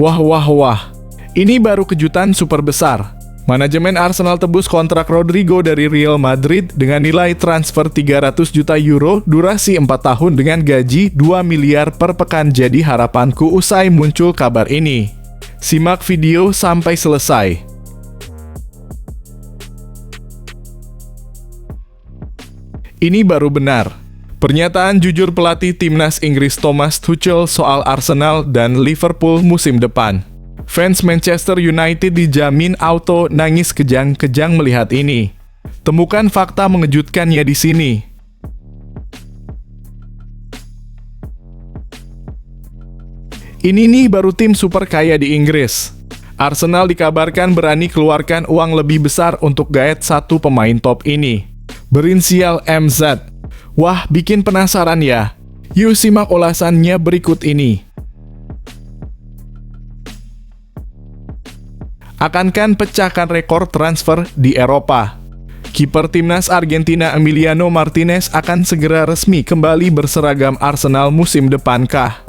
Wah wah wah, ini baru kejutan super besar. Manajemen Arsenal tebus kontrak Rodrigo dari Real Madrid dengan nilai transfer 300 juta euro durasi 4 tahun dengan gaji 2 miliar per pekan. Jadi harapanku usai muncul kabar ini. Simak video sampai selesai. Ini baru benar. Pernyataan jujur pelatih timnas Inggris Thomas Tuchel soal Arsenal dan Liverpool musim depan. Fans Manchester United dijamin auto nangis kejang-kejang melihat ini. Temukan fakta mengejutkannya di sini. Ini nih baru tim super kaya di Inggris. Arsenal dikabarkan berani keluarkan uang lebih besar untuk gaet satu pemain top ini. Berinisial MZ. Wah, bikin penasaran ya. Yuk simak ulasannya berikut ini. Akankan pecahkan rekor transfer di Eropa. Kiper timnas Argentina Emiliano Martinez akan segera resmi kembali berseragam Arsenal musim depan kah?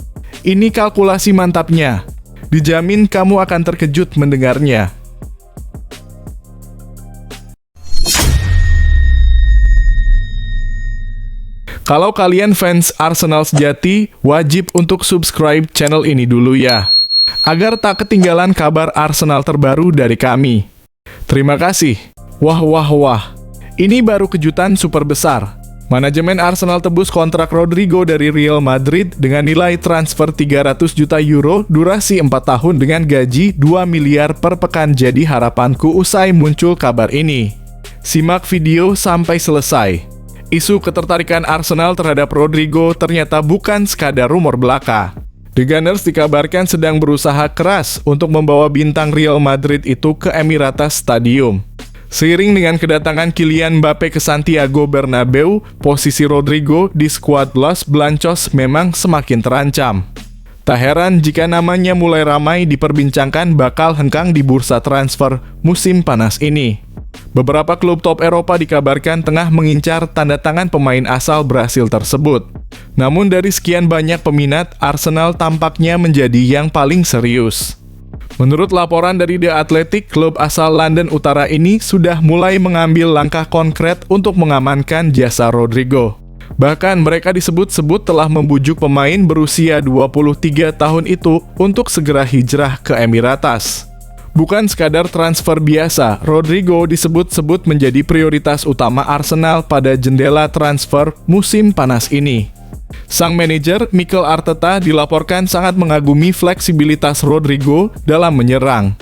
Ini kalkulasi mantapnya. Dijamin kamu akan terkejut mendengarnya. Kalau kalian fans Arsenal sejati, wajib untuk subscribe channel ini dulu ya, agar tak ketinggalan kabar Arsenal terbaru dari kami. Terima kasih. Wah wah wah, ini baru kejutan super besar. Manajemen Arsenal tebus kontrak Rodrigo dari Real Madrid dengan nilai transfer 300 juta euro durasi 4 tahun dengan gaji 2 miliar per pekan. Jadi harapanku usai muncul kabar ini. Simak video sampai selesai. Isu ketertarikan Arsenal terhadap Rodrigo ternyata bukan sekadar rumor belaka. The Gunners dikabarkan sedang berusaha keras untuk membawa bintang Real Madrid itu ke Emirates Stadium. Seiring dengan kedatangan Kylian Mbappe ke Santiago Bernabeu, posisi Rodrigo di skuad Los Blancos memang semakin terancam. Tak heran jika namanya mulai ramai diperbincangkan bakal hengkang di bursa transfer musim panas ini. Beberapa klub top Eropa dikabarkan tengah mengincar tanda tangan pemain asal Brasil tersebut. Namun dari sekian banyak peminat, Arsenal tampaknya menjadi yang paling serius. Menurut laporan dari The Athletic, klub asal London Utara ini sudah mulai mengambil langkah konkret untuk mengamankan jasa Rodrigo. Bahkan mereka disebut-sebut telah membujuk pemain berusia 23 tahun itu untuk segera hijrah ke Emirates. Bukan sekadar transfer biasa, Rodrigo disebut-sebut menjadi prioritas utama Arsenal pada jendela transfer musim panas ini. Sang manajer, Mikel Arteta, dilaporkan sangat mengagumi fleksibilitas Rodrigo dalam menyerang.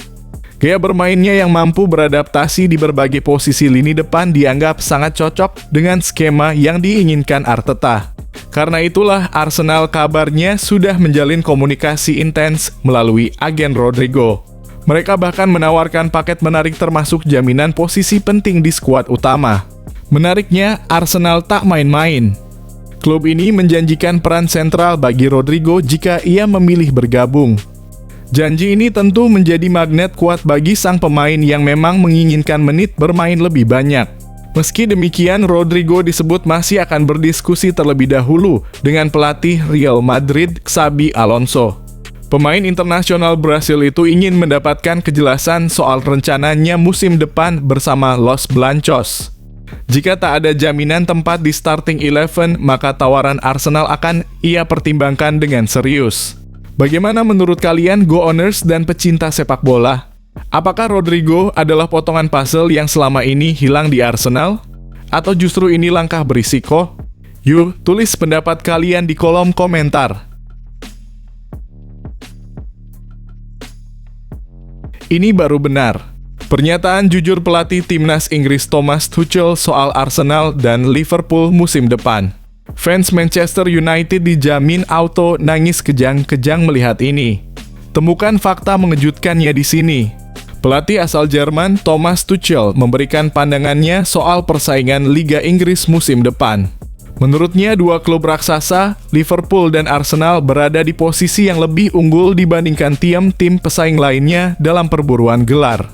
Gaya bermainnya yang mampu beradaptasi di berbagai posisi lini depan dianggap sangat cocok dengan skema yang diinginkan Arteta. Karena itulah Arsenal kabarnya sudah menjalin komunikasi intens melalui agen Rodrigo. Mereka bahkan menawarkan paket menarik termasuk jaminan posisi penting di skuad utama. Menariknya, Arsenal tak main-main. Klub ini menjanjikan peran sentral bagi Rodrigo jika ia memilih bergabung. Janji ini tentu menjadi magnet kuat bagi sang pemain yang memang menginginkan menit bermain lebih banyak. Meski demikian, Rodrigo disebut masih akan berdiskusi terlebih dahulu dengan pelatih Real Madrid, Xabi Alonso. Pemain internasional Brasil itu ingin mendapatkan kejelasan soal rencananya musim depan bersama Los Blancos. Jika tak ada jaminan tempat di starting 11, maka tawaran Arsenal akan ia pertimbangkan dengan serius. Bagaimana menurut kalian, Go Owners dan pecinta sepak bola? Apakah Rodrigo adalah potongan puzzle yang selama ini hilang di Arsenal? Atau justru ini langkah berisiko? Yuk, tulis pendapat kalian di kolom komentar. Ini baru benar. Pernyataan jujur pelatih timnas Inggris Thomas Tuchel soal Arsenal dan Liverpool musim depan. Fans Manchester United dijamin auto nangis kejang-kejang melihat ini. Temukan fakta mengejutkannya di sini. Pelatih asal Jerman Thomas Tuchel memberikan pandangannya soal persaingan Liga Inggris musim depan. Menurutnya, dua klub raksasa, Liverpool dan Arsenal, berada di posisi yang lebih unggul dibandingkan tim-tim pesaing lainnya dalam perburuan gelar.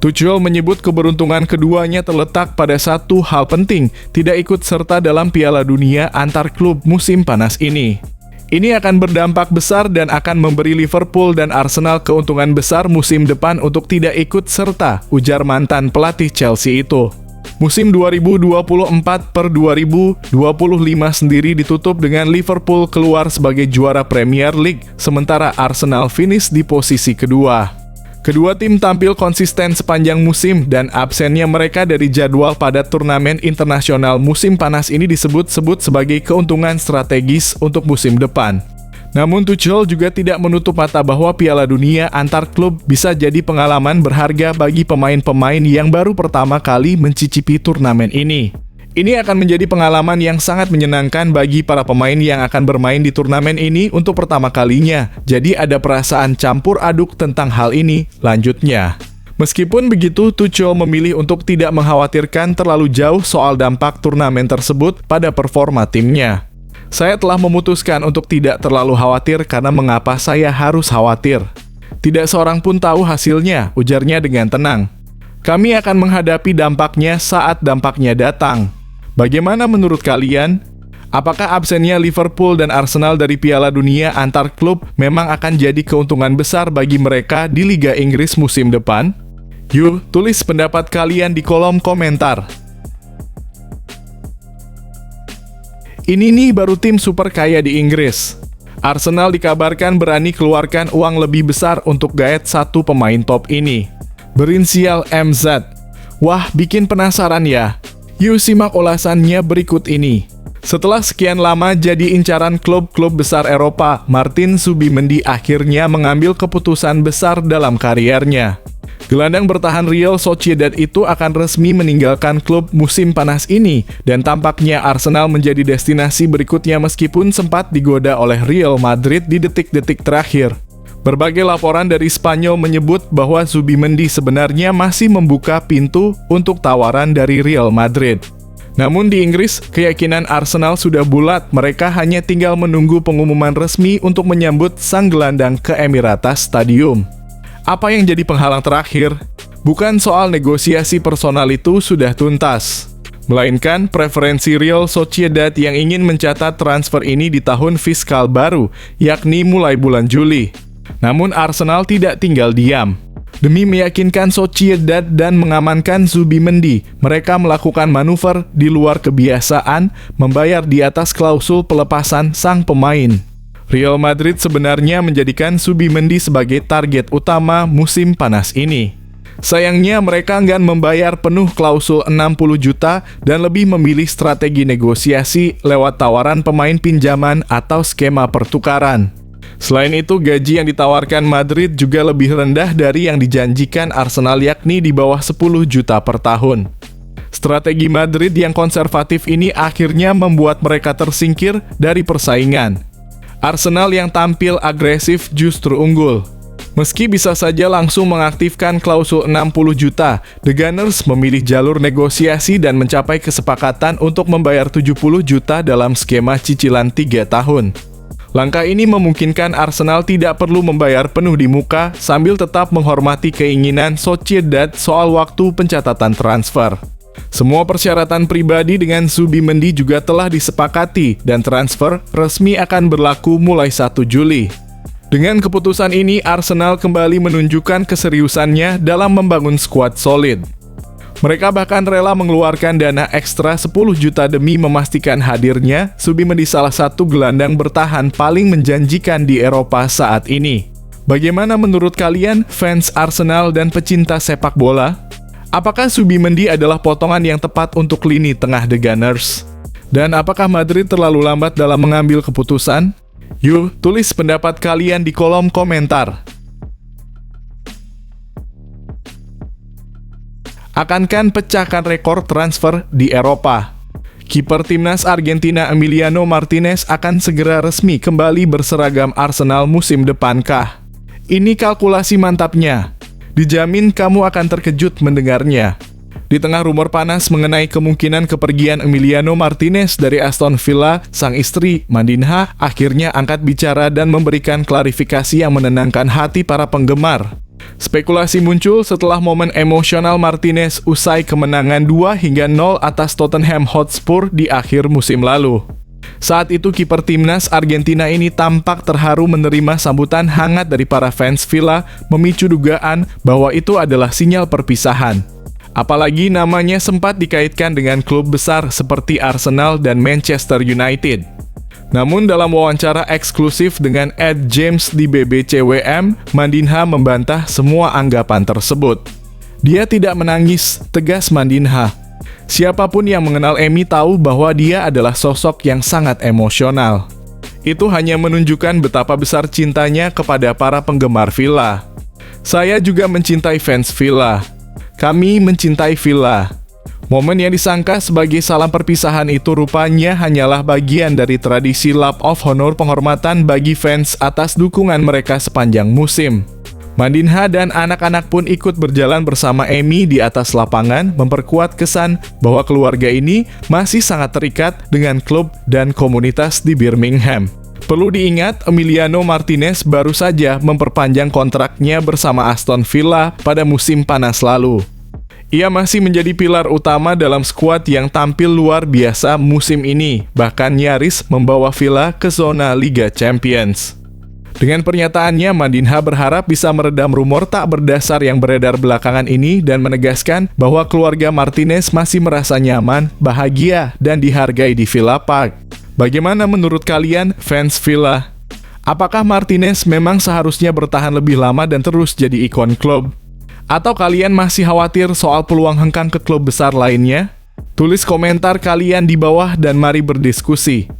Tuchel menyebut keberuntungan keduanya terletak pada satu hal penting, tidak ikut serta dalam Piala Dunia antar klub musim panas ini. Ini akan berdampak besar dan akan memberi Liverpool dan Arsenal keuntungan besar musim depan untuk tidak ikut serta, ujar mantan pelatih Chelsea itu. Musim 2024/2025 sendiri ditutup dengan Liverpool keluar sebagai juara Premier League, sementara Arsenal finish di posisi kedua. Kedua tim tampil konsisten sepanjang musim dan absennya mereka dari jadwal pada turnamen internasional musim panas ini disebut-sebut sebagai keuntungan strategis untuk musim depan. Namun Tuchel juga tidak menutup mata bahwa Piala Dunia antar klub bisa jadi pengalaman berharga bagi pemain-pemain yang baru pertama kali mencicipi turnamen ini. Ini akan menjadi pengalaman yang sangat menyenangkan bagi para pemain yang akan bermain di turnamen ini untuk pertama kalinya. Jadi ada perasaan campur aduk tentang hal ini, lanjutnya. Meskipun begitu, Tuchel memilih untuk tidak mengkhawatirkan terlalu jauh soal dampak turnamen tersebut pada performa timnya. Saya telah memutuskan untuk tidak terlalu khawatir karena mengapa saya harus khawatir. Tidak seorang pun tahu hasilnya, ujarnya dengan tenang. Kami akan menghadapi dampaknya saat dampaknya datang. Bagaimana menurut kalian? Apakah absennya Liverpool dan Arsenal dari Piala Dunia antar klub memang akan jadi keuntungan besar bagi mereka di Liga Inggris musim depan? Yuk, tulis pendapat kalian di kolom komentar. Ini nih baru tim super kaya di Inggris. Arsenal dikabarkan berani keluarkan uang lebih besar untuk gaet satu pemain top ini. Berinsial MZ. Wah, bikin penasaran ya. Yuk simak ulasannya berikut ini. Setelah sekian lama jadi incaran klub-klub besar Eropa, Martin Zubimendi akhirnya mengambil keputusan besar dalam kariernya. Gelandang bertahan Real Sociedad itu akan resmi meninggalkan klub musim panas ini, dan tampaknya Arsenal menjadi destinasi berikutnya meskipun sempat digoda oleh Real Madrid di detik-detik terakhir. Berbagai laporan dari Spanyol menyebut bahwa Zubimendi sebenarnya masih membuka pintu untuk tawaran dari Real Madrid. Namun di Inggris, keyakinan Arsenal sudah bulat, mereka hanya tinggal menunggu pengumuman resmi untuk menyambut sang gelandang ke Emirates Stadium. Apa yang jadi penghalang terakhir? Bukan soal negosiasi personal itu sudah tuntas, melainkan preferensi Real Sociedad yang ingin mencatat transfer ini di tahun fiskal baru, yakni mulai bulan Juli. Namun Arsenal tidak tinggal diam. Demi meyakinkan Sociedad dan mengamankan Zubimendi, mereka melakukan manuver di luar kebiasaan, membayar di atas klausul pelepasan sang pemain. Real Madrid sebenarnya menjadikan Zubimendi sebagai target utama musim panas ini. Sayangnya mereka enggan membayar penuh klausul 60 juta dan lebih memilih strategi negosiasi lewat tawaran pemain pinjaman atau skema pertukaran. Selain itu, gaji yang ditawarkan Madrid juga lebih rendah dari yang dijanjikan Arsenal, yakni di bawah 10 juta per tahun. Strategi Madrid yang konservatif ini akhirnya membuat mereka tersingkir dari persaingan. Arsenal yang tampil agresif justru unggul. Meski bisa saja langsung mengaktifkan klausul 60 juta, The Gunners memilih jalur negosiasi dan mencapai kesepakatan untuk membayar 70 juta dalam skema cicilan 3 tahun. Langkah ini memungkinkan Arsenal tidak perlu membayar penuh di muka sambil tetap menghormati keinginan Sociedad soal waktu pencatatan transfer. Semua persyaratan pribadi dengan Zubimendi juga telah disepakati dan transfer resmi akan berlaku mulai 1 Juli. Dengan keputusan ini, Arsenal kembali menunjukkan keseriusannya dalam membangun skuad solid. Mereka bahkan rela mengeluarkan dana ekstra 10 juta demi memastikan hadirnya Zubimendi, salah satu gelandang bertahan paling menjanjikan di Eropa saat ini. Bagaimana menurut kalian, fans Arsenal dan pecinta sepak bola? Apakah Zubimendi adalah potongan yang tepat untuk lini tengah The Gunners? Dan apakah Madrid terlalu lambat dalam mengambil keputusan? Yuk, tulis pendapat kalian di kolom komentar. Akankah pecahkan rekor transfer di Eropa? Kiper timnas Argentina Emiliano Martinez akan segera resmi kembali berseragam Arsenal musim depankah? Ini kalkulasi mantapnya. Dijamin kamu akan terkejut mendengarnya. Di tengah rumor panas mengenai kemungkinan kepergian Emiliano Martinez dari Aston Villa, sang istri, Madinha, akhirnya angkat bicara dan memberikan klarifikasi yang menenangkan hati para penggemar. Spekulasi muncul setelah momen emosional Martinez usai kemenangan 2-0 atas Tottenham Hotspur di akhir musim lalu. Saat itu kiper timnas Argentina ini tampak terharu menerima sambutan hangat dari para fans Villa, memicu dugaan bahwa itu adalah sinyal perpisahan. Apalagi namanya sempat dikaitkan dengan klub besar seperti Arsenal dan Manchester United. Namun dalam wawancara eksklusif dengan Ed James di BBCWM, Mandinha membantah semua anggapan tersebut. Dia tidak menangis, tegas Mandinha. Siapapun yang mengenal Emi tahu bahwa dia adalah sosok yang sangat emosional. Itu hanya menunjukkan betapa besar cintanya kepada para penggemar Villa. Saya juga mencintai fans Villa. Kami mencintai Villa. Momen yang disangka sebagai salam perpisahan itu rupanya hanyalah bagian dari tradisi lap of honor penghormatan bagi fans atas dukungan mereka sepanjang musim. Mandinha dan anak-anak pun ikut berjalan bersama Emi di atas lapangan, memperkuat kesan bahwa keluarga ini masih sangat terikat dengan klub dan komunitas di Birmingham. Perlu diingat, Emiliano Martinez baru saja memperpanjang kontraknya bersama Aston Villa pada musim panas lalu. Ia masih menjadi pilar utama dalam skuad yang tampil luar biasa musim ini, bahkan nyaris membawa Villa ke zona Liga Champions. Dengan pernyataannya, Mandinha berharap bisa meredam rumor tak berdasar yang beredar belakangan ini dan menegaskan bahwa keluarga Martinez masih merasa nyaman, bahagia, dan dihargai di Villa Park. Bagaimana menurut kalian, fans Villa? Apakah Martinez memang seharusnya bertahan lebih lama dan terus jadi ikon klub? Atau kalian masih khawatir soal peluang hengkang ke klub besar lainnya? Tulis komentar kalian di bawah dan mari berdiskusi.